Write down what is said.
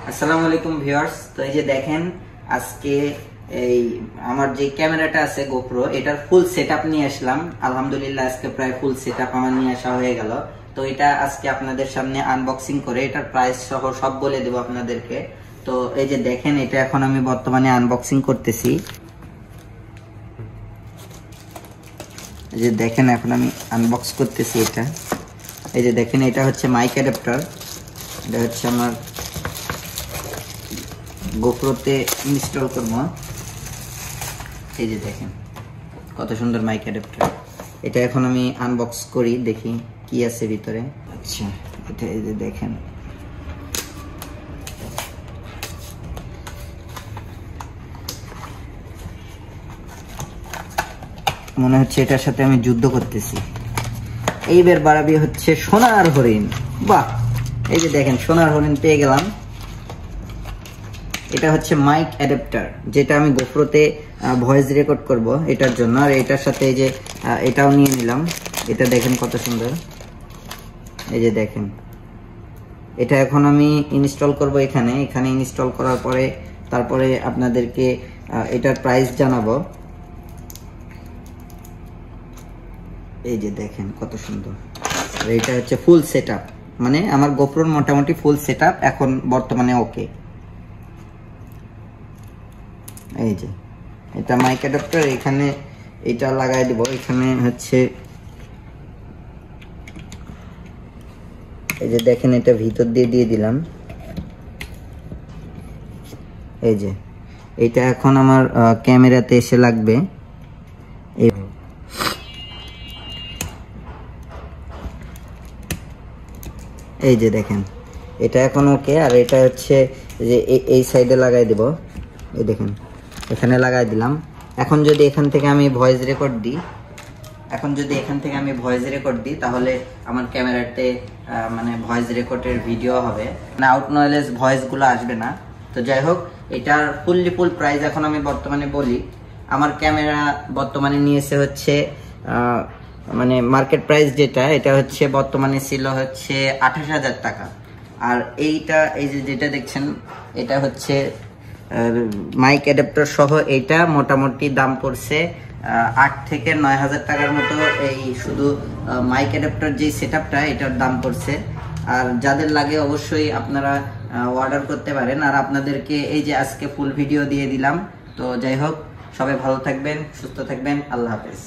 আসসালামু আলাইকুম ভিউয়ার্স। তো এই যে দেখেন আজকে এই আমার যে ক্যামেরাটা আছে গোপ্রো, এটার ফুল সেটআপ নিয়ে আসলাম। আলহামদুলিল্লাহ আজকে প্রায় ফুল সেটআপ আমার নিয়ে আসা হয়ে গেল। তো এটা আজকে আপনাদের সামনে আনবক্সিং করে এটার প্রাইস সহ সব বলে দেব আপনাদেরকে। তো এই যে দেখেন এটা এখন আমি বর্তমানে আনবক্সিং করতেছি। এই যে দেখেন এখন আমি আনবক্স করতেছি এটা। এই যে দেখেন এটা হচ্ছে মাইক অ্যাডাপ্টার। এটা হচ্ছে আমার গোপ্রোতে ইনস্টল করব। এই যে দেখেন কত সুন্দর মাইক অ্যাডাপ্টার। এটা এখন আমি আনবক্স করি, দেখি কি আছে ভিতরে। আচ্ছা এটা এই যে দেখেন মনে হচ্ছে এটার সাথে আমি যুদ্ধ করতেছি। এইবার বাড়াবি হচ্ছে সোনার হরিণ। বাহ, এই যে দেখেন সোনার হরিণ পেয়ে গেলাম। এটা হচ্ছে মাইক অ্যাডাপ্টার, যেটা আমি গোপ্রোতে ভয়েস রেকর্ড করব এটার জন্য। আর এটার সাথে এই যে এটাও নিয়ে নিলাম। এটা দেখেন কত সুন্দর। এই যে দেখেন এটা এখন আমি ইনস্টল করব এখানে ইনস্টল করার পরে তারপরে আপনাদেরকে এটার প্রাইস জানাবো। এই যে দেখেন কত সুন্দর। এটা হচ্ছে ফুল সেটআপ, মানে আমার গোপ্রোর মোটামুটি ফুল সেটআপ এখন বর্তমানে ওকে। এই যে এটা মাইক অ্যাডাপ্টার, এখানে এটা লাগাই দেব। এখানে হচ্ছে এই যে দেখেন এটা ভিতর দিয়ে দিলাম। এই যে এটা এখন আমার ক্যামেরাতে এসে লাগবে। এই যে দেখেন এটা এখন ওকে। আর এটা হচ্ছে যে এই সাইডে লাগাই দেব। এই দেখেন এখানে লাগাই দিলাম। এখন যদি এখান থেকে আমি ভয়েস রেকর্ড দিই তাহলে আমার ক্যামেরাতে মানে ভয়েস রেকর্ডের ভিডিও হবে না, আউট নয়েজ ভয়েসগুলো আসবে না। তো যাই হোক, এটার ফুল প্রাইস এখন আমি বর্তমানে বলি। আমার ক্যামেরা বর্তমানে নিয়েছে হচ্ছে মানে মার্কেট প্রাইস যেটা, এটা হচ্ছে বর্তমানে ছিল হচ্ছে 28,000 টাকা। আর এইটা এই যে যেটা দেখছেন এটা হচ্ছে মাইক অ্যাডাপ্টার সহ। এইটা মোটামুটি দাম পড়ছে 8 থেকে 9,000 টাকার মতো। এই শুধু মাইক অ্যাডাপ্টার যে সেটআপটা এটার দাম পড়ছে। আর যাদের লাগে অবশ্যই আপনারা অর্ডার করতে পারেন। আর আপনাদেরকে এই যে আজকে ফুল ভিডিও দিয়ে দিলাম। তো যাই হোক, সবাই ভালো থাকবেন, সুস্থ থাকবেন। আল্লাহ হাফেজ।